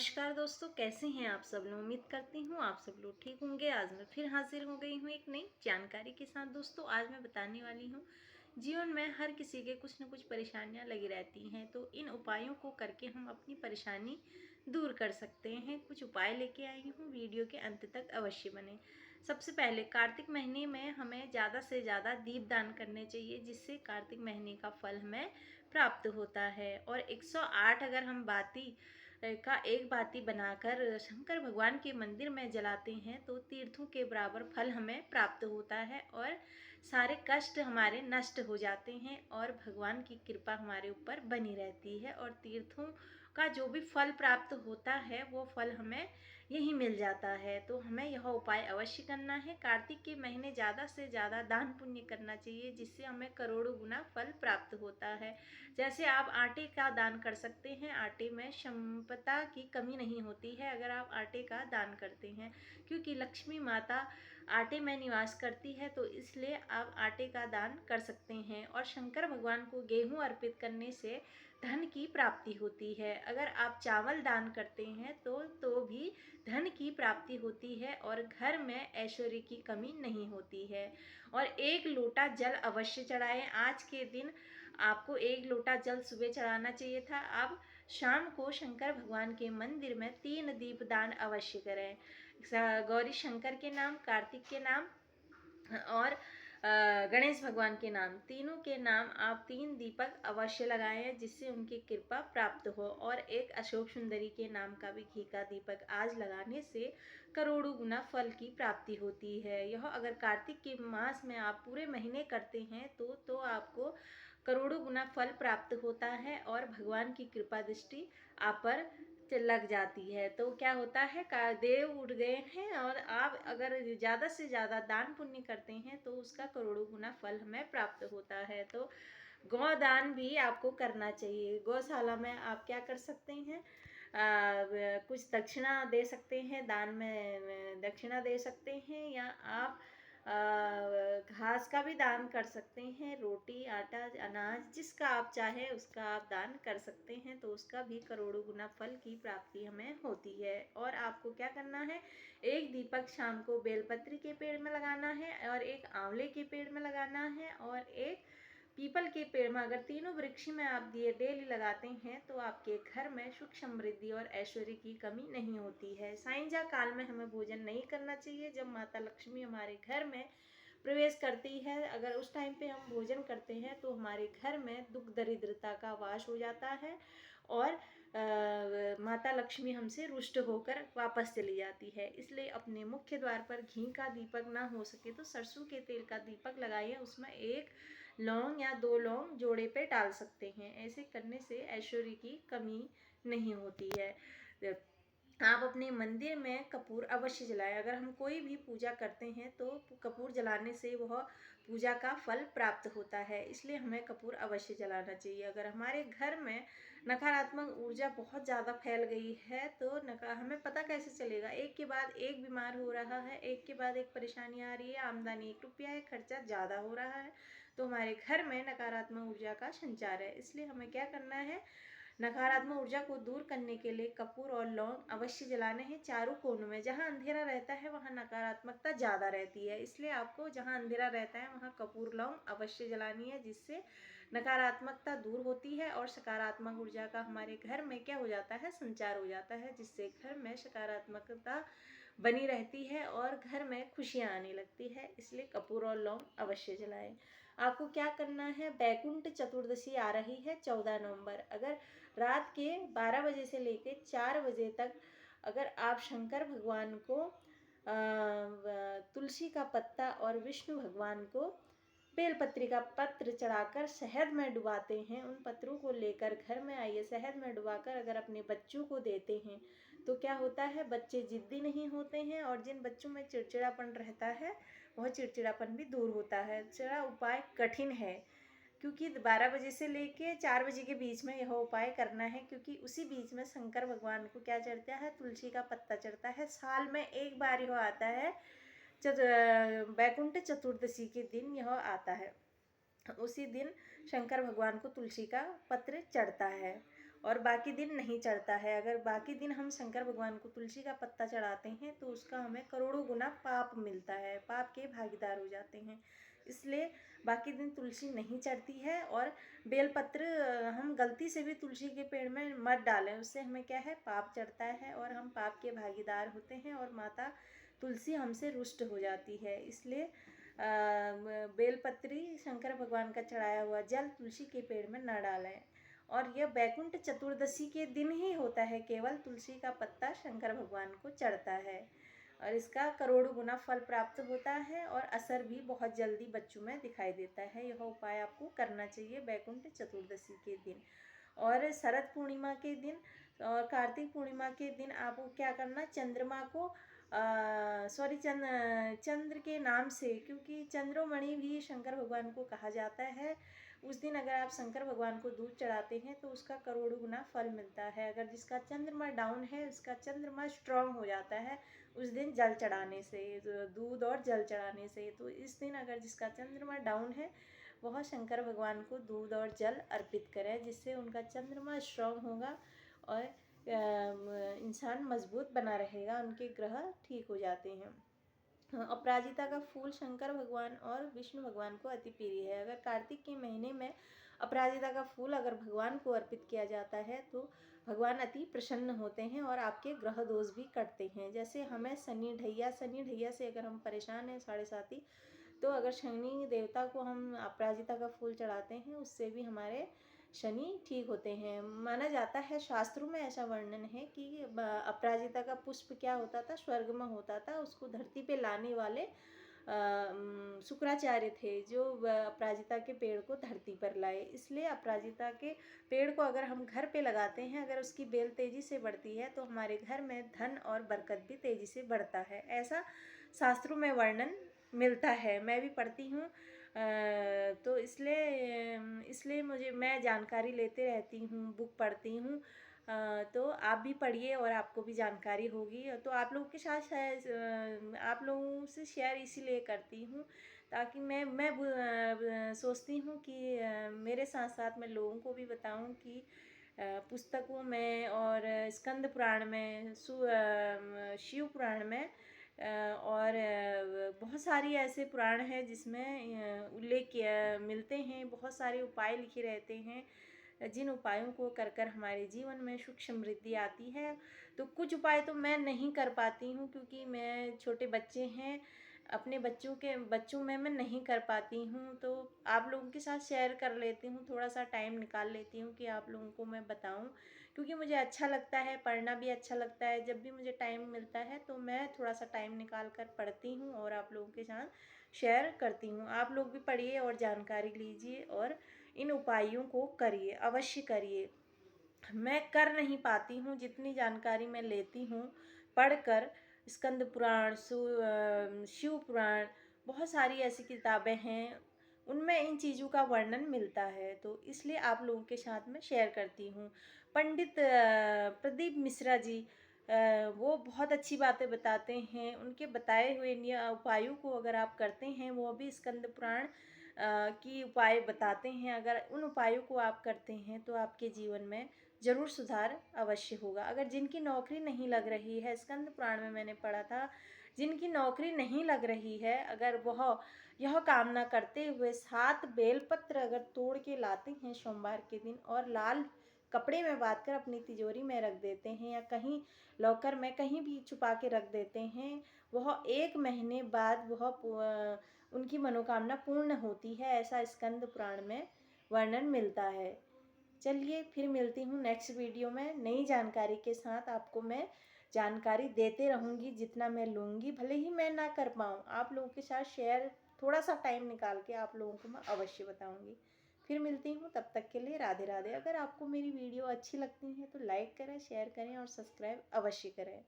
नमस्कार दोस्तों, कैसे हैं आप सब लोग। उम्मीद करती हूँ आप सब लोग ठीक होंगे। आज मैं फिर हाजिर हो गई हूँ एक नई जानकारी के साथ। दोस्तों, आज मैं बताने वाली हूँ, जीवन में हर किसी के कुछ न कुछ परेशानियाँ लगी रहती हैं, तो इन उपायों को करके हम अपनी परेशानी दूर कर सकते हैं। कुछ उपाय लेके आई हूँ, वीडियो के अंत तक अवश्य बने। सबसे पहले, कार्तिक महीने में हमें ज़्यादा से ज़्यादा दीपदान करने चाहिए, जिससे कार्तिक महीने का फल हमें प्राप्त होता है। और 108 अगर हम बाती का एक बाती बनाकर शंकर भगवान के मंदिर में जलाते हैं तो तीर्थों के बराबर फल हमें प्राप्त होता है और सारे कष्ट हमारे नष्ट हो जाते हैं और भगवान की कृपा हमारे ऊपर बनी रहती है। और तीर्थों का जो भी फल प्राप्त होता है वो फल हमें यही मिल जाता है। तो हमें यह उपाय अवश्य करना है। कार्तिक के महीने ज़्यादा से ज़्यादा दान पुण्य करना चाहिए, जिससे हमें करोड़ों गुना फल प्राप्त होता है। जैसे आप आटे का दान कर सकते हैं, आटे में संपदा की कमी नहीं होती है अगर आप आटे का दान करते हैं, क्योंकि लक्ष्मी माता आटे में निवास करती है, तो इसलिए आप आटे का दान कर सकते हैं। और शंकर भगवान को गेहूं अर्पित करने से धन की प्राप्ति होती है। अगर आप चावल दान करते हैं तो भी धन की प्राप्ति होती है और घर में ऐश्वर्य की कमी नहीं होती है। और एक लोटा जल अवश्य चढ़ाएं। आज के दिन आपको एक लोटा जल सुबह चढ़ाना चाहिए था। आप शाम को शंकर भगवान के मंदिर में 3 दीपदान अवश्य करें। गौरी शंकर के नाम, कार्तिक के नाम और गणेश भगवान के नाम, तीनों के नाम आप 3 दीपक अवश्य लगाएं, जिससे उनकी कृपा प्राप्त हो। और एक अशोक सुंदरी के नाम का भी घी का दीपक आज लगाने से करोड़ों गुना फल की प्राप्ति होती है। यह अगर कार्तिक के मास में आप पूरे महीने करते हैं तो आपको करोड़ों गुना फल प्राप्त होता है और भगवान की कृपा दृष्टि आप पर लग जाती है। तो क्या होता है, देव उठ गए हैं और आप अगर ज़्यादा से ज़्यादा दान पुण्य करते हैं तो उसका करोड़ों गुना फल हमें प्राप्त होता है। तो गौदान भी आपको करना चाहिए। गौशाला में आप क्या कर सकते हैं, कुछ दक्षिणा दे सकते हैं, दान में दक्षिणा दे सकते हैं, या आप घास का भी दान कर सकते हैं। रोटी, आटा, अनाज, जिसका आप चाहे उसका आप दान कर सकते हैं, तो उसका भी करोड़ों गुना फल की प्राप्ति हमें होती है। और आपको क्या करना है, एक दीपक शाम को बेलपत्री के पेड़ में लगाना है और एक आंवले के पेड़ में लगाना है और एक पीपल के पेड़ में। अगर तीनों वृक्ष में आप दिए डेली लगाते हैं तो आपके घर में सुख समृद्धि और ऐश्वर्य की कमी नहीं होती है। साइंजा काल में हमें भोजन नहीं करना चाहिए। जब माता लक्ष्मी हमारे घर में प्रवेश करती है, अगर उस टाइम पे हम भोजन करते हैं तो हमारे घर में दुख दरिद्रता का वास हो जाता है और माता लक्ष्मी हमसे रुष्ट होकर वापस चली जाती है। इसलिए अपने मुख्य द्वार पर घी का दीपक ना हो सके तो सरसों के तेल का दीपक लगाइए, उसमें 1 लौंग या 2 लौंग जोड़े पे डाल सकते हैं। ऐसे करने से ऐश्वर्य की कमी नहीं होती है। आप अपने मंदिर में कपूर अवश्य जलाएं। अगर हम कोई भी पूजा करते हैं तो कपूर जलाने से वह पूजा का फल प्राप्त होता है, इसलिए हमें कपूर अवश्य जलाना चाहिए। अगर हमारे घर में नकारात्मक ऊर्जा बहुत ज़्यादा फैल गई है तो हमें पता कैसे चलेगा, एक के बाद एक बीमार हो रहा है, एक के बाद एक परेशानी आ रही है, आमदनी 1 रुपया है, खर्चा ज़्यादा हो रहा है, तो हमारे घर में नकारात्मक ऊर्जा का संचार है। इसलिए हमें क्या करना है, नकारात्मक ऊर्जा को दूर करने के लिए कपूर और लौंग अवश्य जलाने हैं चारों कोनों में। जहाँ अंधेरा रहता है वहाँ नकारात्मकता ज़्यादा रहती है, इसलिए आपको जहाँ अंधेरा रहता है वहाँ कपूर लौंग अवश्य जलानी है, जिससे नकारात्मकता दूर होती है और सकारात्मक ऊर्जा का हमारे घर में क्या हो जाता है, संचार हो जाता है, जिससे घर में सकारात्मकता बनी रहती है और घर में खुशियाँ आने लगती है। इसलिए कपूर और लौंग अवश्य जलाएं। आपको क्या करना है, बैकुंठ चतुर्दशी आ रही है 14 नवंबर। अगर रात के 12 बजे से लेकर 4 बजे तक अगर आप शंकर भगवान को तुलसी का पत्ता और विष्णु भगवान को बेलपत्री का पत्र चढ़ाकर शहद में डुबाते हैं, उन पत्रों को लेकर घर में आइए, शहद में डुबाकर अगर अपने बच्चों को देते हैं तो क्या होता है, बच्चे जिद्दी नहीं होते हैं और जिन बच्चों में चिड़चिड़ापन रहता है वह चिड़चिड़ापन भी दूर होता है। चला उपाय कठिन है, क्योंकि 12 बजे से लेके 4 बजे के बीच में यह उपाय करना है, क्योंकि उसी बीच में शंकर भगवान को क्या चढ़ता है, तुलसी का पत्ता चढ़ता है। साल में एक बार यह आता है, बैकुंठ चतुर्दशी के दिन यह आता है, उसी दिन शंकर भगवान को तुलसी का पत्र चढ़ता है। और बाकी दिन नहीं चढ़ता है। अगर बाकी दिन हम शंकर भगवान को तुलसी का पत्ता चढ़ाते हैं तो उसका हमें करोड़ों गुना पाप मिलता है, पाप के भागीदार हो जाते हैं। इसलिए बाकी दिन तुलसी नहीं चढ़ती है। और बेलपत्र हम गलती से भी तुलसी के पेड़ में मत डालें, उससे हमें क्या है, पाप चढ़ता है और हम पाप के भागीदार होते हैं और माता तुलसी हमसे रुष्ट हो जाती है। इसलिए बेलपत्री शंकर भगवान का चढ़ाया हुआ जल तुलसी के पेड़ में न डालें। और यह बैकुंठ चतुर्दशी के दिन ही होता है, केवल तुलसी का पत्ता शंकर भगवान को चढ़ता है और इसका करोड़ों गुना फल प्राप्त होता है और असर भी बहुत जल्दी बच्चों में दिखाई देता है। यह उपाय आपको करना चाहिए बैकुंठ चतुर्दशी के दिन। और शरद पूर्णिमा के दिन और कार्तिक पूर्णिमा के दिन आपको क्या करना, चंद्रमा को चंद्र के नाम से, क्योंकि चंद्रोमणि भी शंकर भगवान को कहा जाता है, उस दिन अगर आप शंकर भगवान को दूध चढ़ाते हैं तो उसका करोड़ों गुना फल मिलता है। अगर जिसका चंद्रमा डाउन है उसका चंद्रमा स्ट्रांग हो जाता है उस दिन जल चढ़ाने से, दूध और जल चढ़ाने से। तो इस दिन अगर जिसका चंद्रमा डाउन है वह शंकर भगवान को दूध और जल अर्पित करें, जिससे उनका चंद्रमा स्ट्रांग होगा और इंसान मजबूत बना रहेगा, उनके ग्रह ठीक हो जाते हैं। अपराजिता का फूल शंकर भगवान और विष्णु भगवान को अति प्रिय है। अगर कार्तिक के महीने में अपराजिता का फूल अगर भगवान को अर्पित किया जाता है तो भगवान अति प्रसन्न होते हैं और आपके ग्रह दोष भी कटते हैं। जैसे हमें शनि ढैया से अगर हम परेशान हैं साढ़े साथी, तो अगर शनि देवता को हम अपराजिता का फूल चढ़ाते हैं उससे भी हमारे शनि ठीक होते हैं। माना जाता है, शास्त्रों में ऐसा वर्णन है कि अपराजिता का पुष्प क्या होता था, स्वर्ग में होता था, उसको धरती पे लाने वाले शुक्राचार्य थे जो अपराजिता के पेड़ को धरती पर लाए। इसलिए अपराजिता के पेड़ को अगर हम घर पे लगाते हैं, अगर उसकी बेल तेजी से बढ़ती है तो हमारे घर में धन और बरकत भी तेजी से बढ़ता है, ऐसा शास्त्रों में वर्णन मिलता है। मैं भी पढ़ती हूँ, तो इसलिए मैं जानकारी लेते रहती हूँ, बुक पढ़ती हूँ। तो आप भी पढ़िए और आपको भी जानकारी होगी। तो आप लोगों के साथ आप लोगों से शेयर इसीलिए करती हूँ ताकि मैं सोचती हूँ कि मेरे साथ साथ मैं लोगों को भी बताऊँ कि पुस्तकों में और स्कंद पुराण में, शिव पुराण में और बहुत सारी ऐसे पुराण हैं जिसमें उल्लेख मिलते हैं, बहुत सारे उपाय लिखे रहते हैं जिन उपायों को कर कर हमारे जीवन में सुख समृद्धि आती है। तो कुछ उपाय तो मैं नहीं कर पाती हूँ क्योंकि मैं छोटे बच्चे हैं, अपने बच्चों में मैं नहीं कर पाती हूँ, तो आप लोगों के साथ शेयर कर लेती हूँ, थोड़ा सा टाइम निकाल लेती हूँ कि आप लोगों को मैं बताऊँ, क्योंकि मुझे अच्छा लगता है, पढ़ना भी अच्छा लगता है। जब भी मुझे टाइम मिलता है तो मैं थोड़ा सा टाइम निकाल कर पढ़ती हूँ और आप लोगों के साथ शेयर करती हूँ। आप लोग भी पढ़िए और जानकारी लीजिए और इन उपायों को करिए, अवश्य करिए। मैं कर नहीं पाती हूँ, जितनी जानकारी मैं लेती हूँ पढ़कर, स्कंद पुराण, शिव पुराण, बहुत सारी ऐसी किताबें हैं उनमें इन चीज़ों का वर्णन मिलता है, तो इसलिए आप लोगों के साथ में शेयर करती हूँ। पंडित प्रदीप मिश्रा जी, वो बहुत अच्छी बातें बताते हैं, उनके बताए हुए उपायों को अगर आप करते हैं, वो भी स्कंद पुराण की उपाय बताते हैं, अगर उन उपायों को आप करते हैं तो आपके जीवन में ज़रूर सुधार अवश्य होगा। अगर जिनकी नौकरी नहीं लग रही है, स्कंद पुराण में मैंने पढ़ा था, जिनकी नौकरी नहीं लग रही है, अगर वह यह कामना करते हुए 7 बेलपत्र अगर तोड़ के लाते हैं सोमवार के दिन और लाल कपड़े में बांध कर अपनी तिजोरी में रख देते हैं या कहीं लॉकर में कहीं भी छुपा के रख देते हैं, वह 1 महीने बाद उनकी मनोकामना पूर्ण होती है, ऐसा स्कंद पुराण में वर्णन मिलता है। चलिए फिर मिलती हूँ नेक्स्ट वीडियो में नई जानकारी के साथ। आपको मैं जानकारी देते रहूँगी, जितना मैं लूँगी, भले ही मैं ना कर पाऊँ, आप लोगों के साथ शेयर थोड़ा सा टाइम निकाल के आप लोगों को मैं अवश्य बताऊँगी। फिर मिलती हूँ, तब तक के लिए राधे राधे। अगर आपको मेरी वीडियो अच्छी लगती है तो लाइक करें, शेयर करें और सब्सक्राइब अवश्य करें।